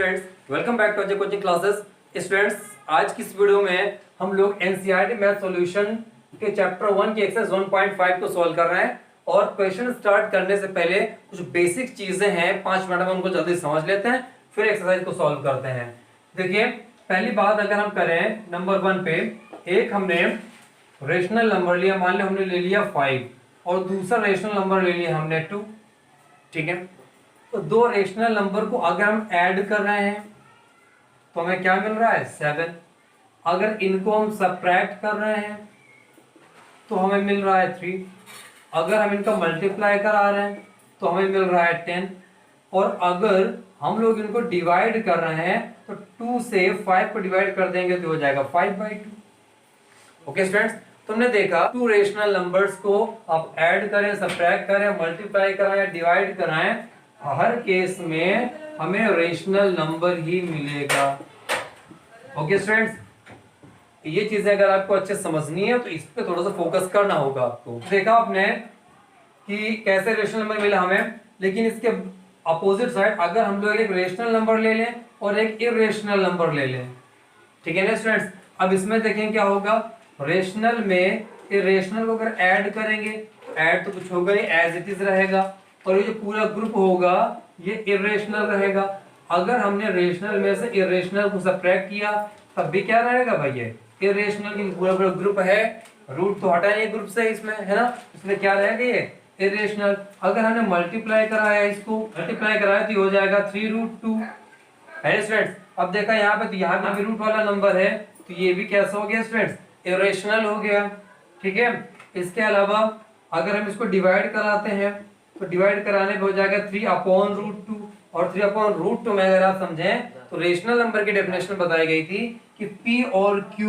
Students, welcome back to Ajay coaching classes. Students, आज की इस वीडियो में हम लोग एनसीईआरटी मैथ सॉल्यूशन के चैप्टर 1 की एक्सरसाइज 1.5 को सॉल्व कर रहे हैं। और क्वेश्चन स्टार्ट करने से पहले कुछ बेसिक चीजें हैं, 5 मिनट में उनको जल्दी समझ लेते हैं, फिर एक्सरसाइज को सॉल्व करते हैं। देखिए, पहली बात अगर हम करें नंबर 1 पे, एक हमने रेशनल नंबर लिया, मान लिया हमने ले लिया 5 और दूसरा रेशनल नंबर ले लिया हमने 2। ठीक है, तो दो रेशनल नंबर को अगर हम ऐड कर रहे हैं तो हमें क्या मिल रहा है 7। अगर इनको हम सब्ट्रैक्ट कर रहे हैं तो हमें मिल रहा है 3। अगर हम इनका मल्टीप्लाई करा रहे हैं तो हमें मिल रहा है 10। और अगर हम लोग इनको डिवाइड कर रहे हैं तो 2 से 5 को डिवाइड कर देंगे तो हो जाएगा 5/2। ओके स्टूडेंट्स, तुमने देखा टू रेशनल नंबर्स को आप ऐड करें, सब्ट्रैक्ट करें, मल्टीप्लाई कराएं या डिवाइड कराएं, हर केस में हमें रेशनल नंबर ही मिलेगा। ओके स्टूडेंट्स, ये चीजें अगर आपको अच्छे समझनी है तो इस पे थोड़ा सा फोकस करना होगा आपको। देखा आपने कि कैसे रेशनल नंबर मिला हमें, लेकिन इसके अपोजिट साइड अगर हम लोग एक रेशनल नंबर ले लें और एक इरेशनल नंबर ले लें, ठीक है ना स्टूडेंट्स। अब इसमें देखें क्या होगा, रेशनल में इरेशनल को अगर ऐड करेंगे तो ऐड तो कुछ होगा नहीं, एज इट इज रहेगा, और ये जो पूरा ग्रुप होगा ये इरेशनल रहेगा। अगर हमने रेशनल में से इरेशनल को सब्ट्रैक्ट किया तब भी क्या रहेगा भाई, ये इरेशनल की पूरा पूरा ग्रुप है, रूट तो हटा नहीं ग्रुप से इसमें, है ना, इसलिए क्या रहेगा ये इरेशनल। अगर हमने मल्टीप्लाई कराया, इसको मल्टीप्लाई कराया तो हो जाएगा 3√2 है स्टूडेंट्स। अब देखा यहाँ पे, तो यहाँ पे रूट वाला नंबर है तो ये भी कैसा हो गया स्टूडेंट्स, इरेशनल हो गया। ठीक है, इसके अलावा अगर हम इसको डिवाइड कराते हैं तो डिवाइड कराने पे हो जाएगा 3/√2। और 3/√2 में अगर आप समझें तो रेशनल नंबर की डेफिनेशन बताई गई थी कि p और q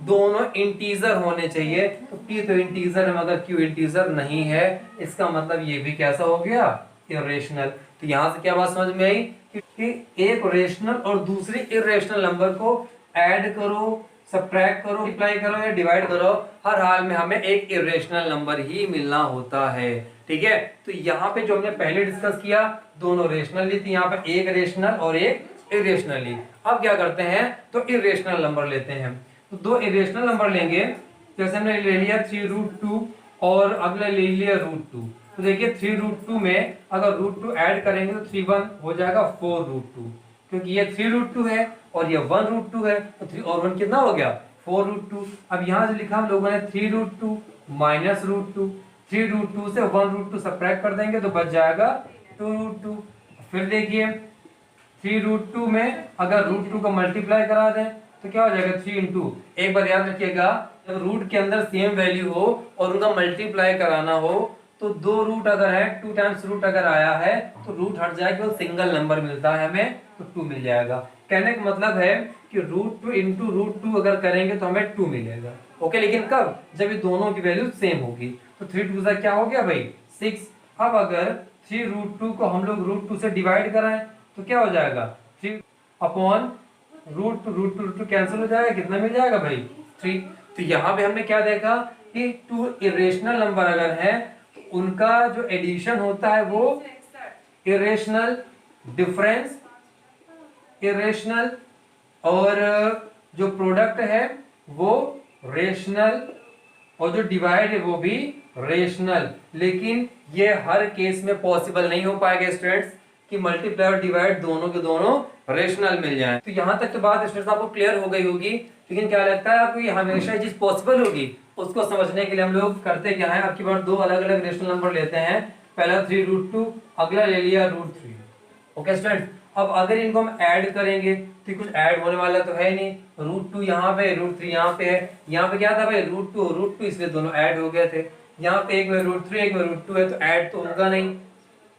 दोनों इंटीजर होने चाहिए। तो p तो इंटीजर है मगर q इंटीजर नहीं है, इसका मतलब ये भी कैसा हो गया, इरेशनल। तो यहां से क्या बात समझ में आई कि एक रेशनल और दूसरी इरेशनल नंबर को ऐड करो, सब्ट्रैक्ट करो, मल्टीप्लाई करो या डिवाइड करो, हर हाल में हमें एक इरेशनल नंबर ही मिलना होता है। ठीक है, तो यहाँ पे जो हमने पहले डिस्कस किया दोनों रेशनल ली थी, यहाँ पे एक रेशनल और एक इरेशनल ली। अब क्या करते हैं तो इरेशनल नंबर लेते हैं। तो दो इरेशनल नंबर लेंगे, जैसे हमने ले लिया 3√2 और अगला ले लिया √2। तो देखिए 3√2 में अगर √2 ऐड करेंगे तो 3 हो जाएगा 4√2, क्योंकि ये 3√2 है और ये 1√2 है, तो 3 और 1 कितना हो गया 4√2। अब यहाँ से लिखा हम लोगों ने 3√2 माइनस √2, 3√2 से 1√2 सब्ट्रैक्ट कर देंगे तो बच जाएगा 2√2। फिर देखिए 3√2 में अगर √2 को मल्टीप्लाई करा दें तो क्या हो जाएगा 3 इंटू, एक बार याद रखिएगा जब रूट के अंदर सेम वैल्यू हो और उनका मल्टीप्लाई कराना हो तो दो रूट अगर है, 2 टाइम्स रूट अगर आया है तो रूट हट जाएगा, तो सिंगल नंबर मिलता है हमें तो 2 मिल जाएगा। कहने का मतलब है कि √2 इंटू √2 अगर करेंगे तो हमें 2 मिलेगा। ओके, लेकिन कब, जब ये दोनों की वैल्यू सेम होगी। तो 3 2 क्या हो गया भाई 6। अब अगर 3√2 को हम लोग √2 से डिवाइड कराएं तो क्या हो जाएगा 3/√2 कैंसिल हो जाएगा, कितना मिल जाएगा भाई 3। तो यहाँ पे हमने क्या देखा कि 2 इरेशनल नंबर अगर है तो उनका जो एडिशन होता है वो इरेशनल, डिफरेंस इरेशनल, और जो प्रोडक्ट है वो रेशनल, और जो डिवाइड है वो भी रेशनल। लेकिन ये हर केस में पॉसिबल नहीं हो पाएगा स्टूडेंट्स कि मल्टीप्लाई और डिवाइड दोनों के दोनों रेशनल मिल जाएं। तो यहाँ तक की बात स्टूडेंट्स आपको क्लियर हो गई होगी, लेकिन क्या लगता है आपको ये हमेशा ये चीज पॉसिबल होगी, उसको समझने के लिए हम लोग करते क्या है, आपकी बार दो अलग अलग रेशनल नंबर लेते हैं। पहला 3√2, अगला ले लिया √3। ओके स्टूडेंट्स, अब अगर इनको हम ऐड करेंगे तो कुछ ऐड होने वाला तो है नहीं, √2 यहाँ पे, √3 यहाँ पे है। यहाँ पे क्या था भाई √2 इसलिए दोनों ऐड हो गए थे। यहाँ पे एक में √3 एक में √2 है तो ऐड तो होगा नहीं,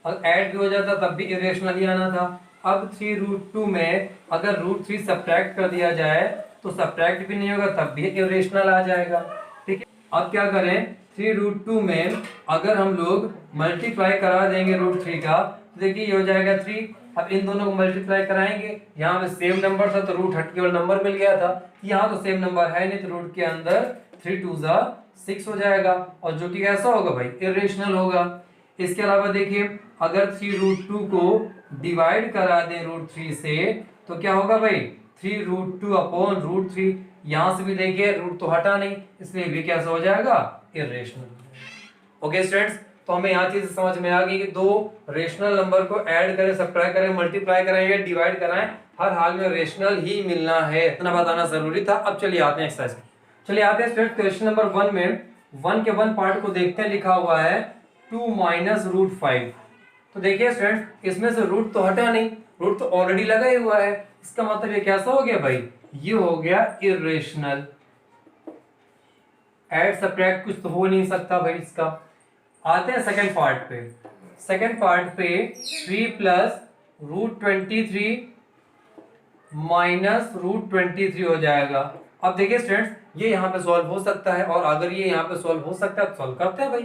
और ऐड भी हो जाता तब भी इरेशनल ही आना था। अब 3√2 में अगर √3 सब्ट्रैक्ट कर दिया जाए तो सब्ट्रैक्ट भी नहीं होगा तब भी इरेशनल आ जाएगा। ठीक है, अब क्या करें 3√2 में अगर हम लोग मल्टीप्लाई करा देंगे √3 का तो देखिए ये हो जाएगा 3। अब इन दोनों को मल्टीप्लाई कराएंगे, यहाँ पे सेम नंबर था तो रूट हट के नंबर मिल गया था, यहाँ तो सेम नंबर है नहीं तो रूट के अंदर 3 2 6 हो जाएगा, और जो कि कैसा होगा भाई इरेशनल होगा। इसके अलावा देखिए अगर 3√2 को डिवाइड करा दें √3 से तो क्या होगा भाई 3√2 अपॉन √3। यहां से भी देखिए रूट तो हटा नहीं, इसलिए भी कैसा हो जाएगा इरेशनल। ओके स्टूडेंट्स, तो हमें यहाँ चीज समझ में आ गई कि दो रेशनल नंबर को ऐड करें, सब्ट्रैक्ट करें, मल्टीप्लाई करें या डिवाइड कराएं, हर हाल में रेशनल ही मिलना है, इतना बताना जरूरी था। अब चलिए आते हैं एक्सरसाइज। चलिए आते हैं स्टूडेंट क्वेश्चन नंबर 1 में 1 के 1 पार्ट को देखते हैं। लिखा हुआ है 2 माइनस √5। तो देखिए स्टूडेंट इसमें से रूट तो हटा नहीं, रूट तो ऑलरेडी लगा ही हुआ है, इसका मतलब ये कैसा हो गया भाई, ये हो गया इरेशनल। ऐड सब्ट्रैक्ट कुछ तो हो नहीं सकता भाई इसका। आते हैं सेकंड पार्ट पे। सेकंड पार्ट पे 3 प्लस √23 माइनस √23 हो जाएगा। अब देखिए स्टूडेंट्स ये यहाँ पे सॉल्व हो सकता है, और अगर ये यहाँ पे सॉल्व हो सकता है तो सॉल्व करते हैं भाई।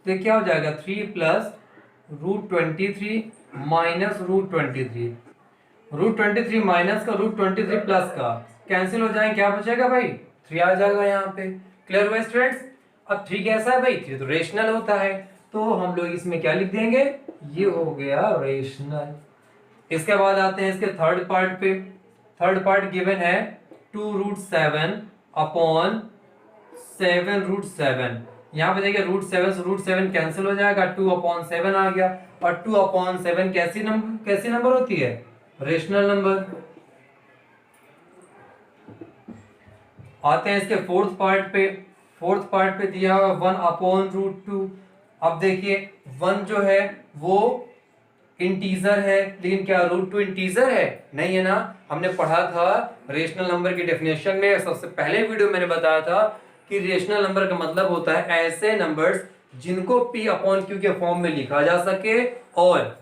तो क्या हो जाएगा 3 प्लस √23 माइनस √23, √23 माइनस का √23 प्लस का कैंसिल हो जाए, क्या बचेगा भाई 3 आ जाएगा यहाँ पे। क्लियर हुआ स्टूडेंट्स? अब 3 कैसा है भाई, 3 तो रेशनल होता है, तो हम लोग इसमें क्या लिख देंगे, ये हो गया रेशनल। इसके बाद आते हैं इसके थर्ड पार्ट पे। थर्ड पार्ट गिवन है 2√7 अपॉन 7√7। यहाँ पे देखिए √7 से √7 कैंसिल हो जाएगा, 2/7 आ गया, और 2/7 कैसी नंबर होती है, रेशनल नंबर। आते हैं इसके फोर्थ पार्ट पे। फोर्थ पार्ट पे दिया हुआ 1/√2। अब देखिए 1 जो है वो इंटीजर है, लेकिन क्या √2 इंटीजर है, नहीं है ना। हमने पढ़ा था रेशनल नंबर की डेफिनेशन में, सबसे पहले वीडियो मैंने बताया था कि रेशनल नंबर का मतलब होता है ऐसे नंबर्स जिनको P/Q के फॉर्म में लिखा जा सके, और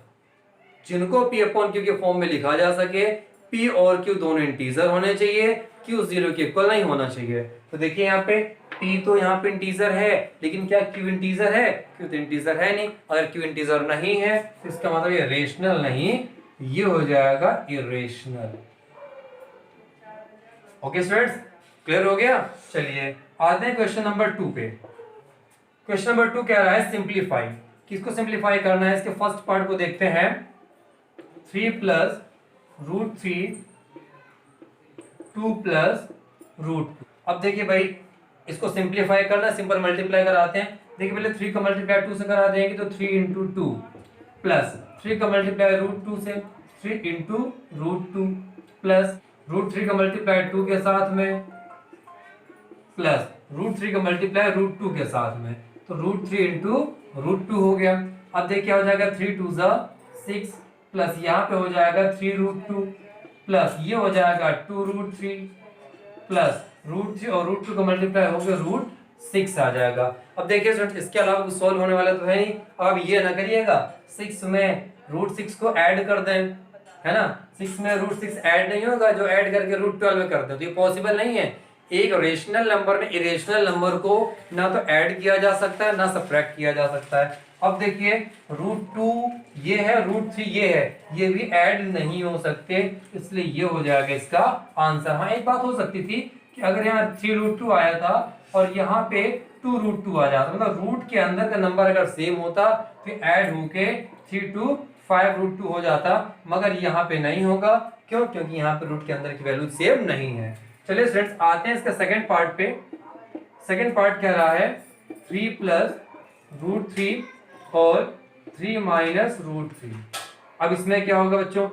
जिनको P/Q के फॉर्म में लिखा जा सके P और Q दोनों इंटीजर होने चाहिए, Q 0 के इक्वल नहीं होना चाहिए। तो देखिए यहाँ पे P तो यहाँ पे इंटीजर है, लेकिन क्या Q इंटीजर है, Q तो इंटीजर है नहीं। अगर Q इंटीजर नहीं है तो इसका मतलब ये रेशनल नहीं, ये हो जाएगा इरेशनल। ओके स्टूडेंट्स, क्लियर हो गया। चलिए आते हैं क्वेश्चन नंबर 2 पे। क्वेश्चन नंबर 2 कह रहा है सिंप्लीफाई। किसको सिंप्लीफाई करना है, इसके फर्स्ट पार्ट को देखते हैं। 3 प्लस √3 2 प्लस √2। अब देखिए भाई इसको सिंप्लीफाई करना, सिंपल मल्टीप्लाई कराते हैं। देखिए पहले 3 का मल्टीप्लाई 2 से करा देंगे तो 3 × 2 प्लस 3 का मल्टीप्लाई √2 से 3 × √2 प्लस √3 का मल्टीप्लाई 2 के साथ में प्लस √3 का मल्टीप्लाई √2 के साथ में, तो √3 × √2 हो गया। अब देखिए क्या हो जाएगा 3 2 6 प्लस यहाँ पे हो जाएगा 3√2 प्लस ये हो जाएगा 2√3 प्लस √3 और √2 का मल्टीप्लाई हो गया √6 आ जाएगा। अब देखिए स्टूडेंट इसके अलावा कुछ सॉल्व होने वाला तो है नहीं। अब ये ना करिएगा 6 में √6 को ऐड कर दें, है ना। 6 में √6 ऐड नहीं होगा, जो ऐड करके √12 में कर दे तो ये पॉसिबल नहीं है। एक रेशनल नंबर में इरेशनल नंबर को ना तो ऐड किया जा सकता है ना सब्ट्रैक्ट किया जा सकता है। अब देखिए √2 ये है, √3 ये है, ये भी ऐड नहीं हो सकते, इसलिए ये हो जाएगा इसका आंसर। हाँ एक बात हो सकती थी कि अगर यहाँ 3√2 आया था और यहाँ पे 2√2 आ जाता, मतलब रूट के अंदर का नंबर अगर सेम होता तो ऐड होके 3 2 5√2 हो जाता, मगर यहाँ पे नहीं होगा। क्यों? क्योंकि यहाँ पे रूट के अंदर की वैल्यू सेम नहीं है। चलिए स्टूडेंट्स आते हैं इसका सेकंड पार्ट पे। सेकंड पार्ट कह रहा है 3 प्लस √3 और 3 माइनस √3। अब इसमें क्या होगा बच्चों,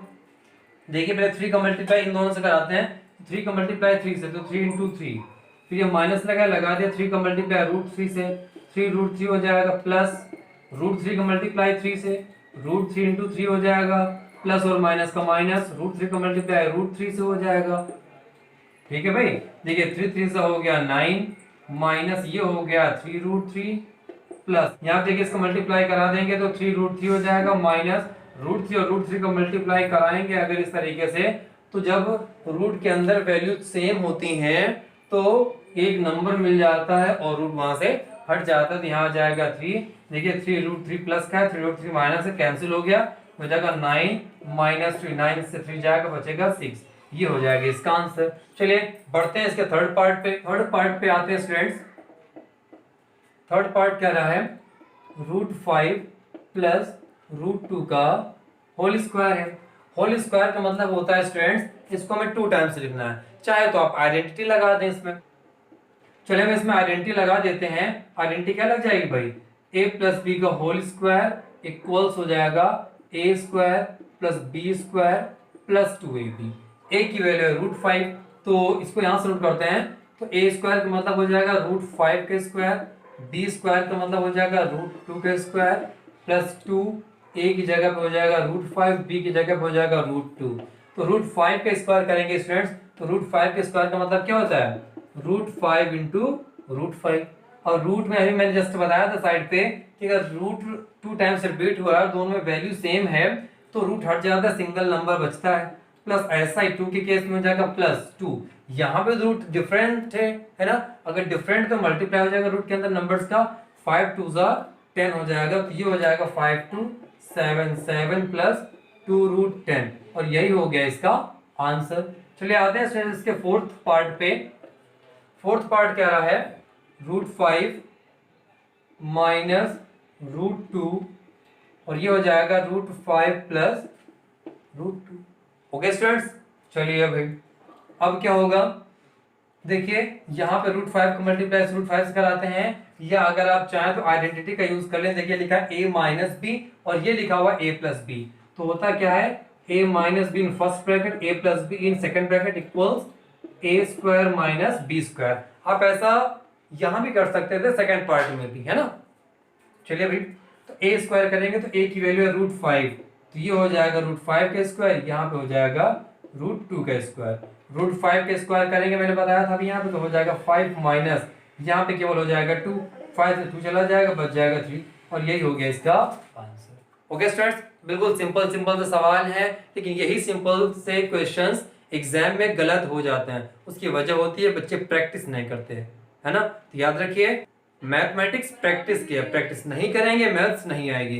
देखिए पहले 3 का मल्टीप्लाई इन दोनों से कराते हैं। 3 का मल्टीप्लाई 3 से तो 3 × 3, फिर ये माइनस लगा दिया। 3 का मल्टीप्लाई √3 से 3√3 हो जाएगा, प्लस √3 का मल्टीप्लाई 3 से √3 × 3 हो जाएगा, प्लस और माइनस का माइनस, √3 का मल्टीप्लाई √3 से हो जाएगा। ठीक है भाई, देखिए 3 3 से हो गया 9 माइनस ये हो गया 3√3 प्लस यहाँ देखिए इसको मल्टीप्लाई करा देंगे तो 3√3 हो जाएगा, माइनस √3 और √3 को मल्टीप्लाई कराएंगे अगर इस तरीके से, तो जब रूट के अंदर वैल्यू सेम होती हैं तो एक नंबर मिल जाता है और रूट वहां से हट जाता है, तो यहाँ आ जाएगा 3। देखिए 3√3 प्लस का है, 3√3 माइनस से कैंसिल हो गया, हो जाएगा 9 माइनस 3, 9 से 3 जाएगा, बचेगा 6। ये हो जाएगा इसका आंसर। चलिए बढ़ते हैं इसके थर्ड पार्ट पे। थर्ड पार्ट पे आते हैं स्टूडेंट्स। थर्ड पार्ट क्या रहा है, √5 प्लस रूट 2 का होल स्क्वायर है। होल स्क्वायर का मतलब होता है स्टूडेंट्स, इसको हमें 2 टाइम्स लिखना है। चाहे तो आप आइडेंटिटी लगा दें इसमें। चलिए हम इसमें आइडेंटिटी लगा देते हैं। आइडेंटिटी क्या लग जाएगी भाई, a प्लस बी का होल स्क्वायर इक्वल्स हो जाएगा a square plus B square plus 2ab। a की वैल्यू है रूट 5, तो इसको यहां से रूट करते हैं तो a स्क्वायर का मतलब हो जाएगा रूट 5 के स्क्वायर, b स्क्वायर का मतलब हो जाएगा रूट 2 के स्क्वायर प्लस 2, a की जगह पे हो जाएगा रूट 5, b की जगह पे हो जाएगा रूट 2। तो रूट 5 का स्क्वायर करेंगे स्टूडेंट्स, तो रूट 5 के स्क्वायर का मतलब क्या होता है, रूट 5 इंटू रूट 5। और रूट में अभी मैंने जस्ट बताया था साइड पे कि अगर रूट 2 टाइम्स रिपीट हुआ है, दोनों में वैल्यू सेम है, तो रूट हट जाता है, सिंगल नंबर बचता है। प्लस ऐसा ही 2 के केस में हो जाएगा प्लस 2। यहाँ पे रूट डिफरेंट है ना, अगर डिफरेंट तो मल्टीप्लाई हो जाएगा रूट के अंदर नंबर्स का, 5 2 10 हो जाएगा, तो ये हो जाएगा 5 2 7 7 प्लस 2 रूट 10, और यही हो गया इसका आंसर। चलिए आते हैं इसके फोर्थ पार्ट पे। फोर्थ पार्ट क्या रहा है, रूट 5 माइनस रूट 2, और ये हो जाएगा root 5 plus root 2। Okay students, चलिए भाई अब क्या होगा, देखिए यहाँ पे रूट 5 को मल्टीप्लाई रूट 5 से कराते हैं, या अगर आप चाहें तो आइडेंटिटी का यूज कर लें। देखिए लिखा है a माइनस बी और ये लिखा हुआ a प्लस बी, तो होता क्या है a minus B in first bracket a plus B in second bracket equals a square minus B square. आप ऐसा यहां भी कर सकते थे सेकंड पार्ट में भी, है ना। चलिए भाई, तो a स्क्वायर करेंगे तो a की वैल्यू है रूट 5, तो ये हो जाएगा रूट 5 का स्क्वायर, यहाँ पे हो जाएगा रूट 2 का स्क्वायर। रूट 5 के स्क्वायर करेंगे, मैंने बताया था अभी यहाँ पे, तो हो जाएगा 5 माइनस यहाँ पे केवल हो जाएगा 2, 5 से 2 चला जाएगा, बच जाएगा 3, और यही हो गया इसका आंसर। ओके स्टूडेंट्स, बिल्कुल सिंपल सिंपल से सवाल है, लेकिन यही सिंपल से क्वेश्चंस एग्जाम में गलत हो जाते हैं। उसकी वजह होती है बच्चे प्रैक्टिस नहीं करते, है ना। तो याद रखिए, मैथमेटिक्स प्रैक्टिस की है, प्रैक्टिस नहीं करेंगे मैथ्स नहीं आएगी।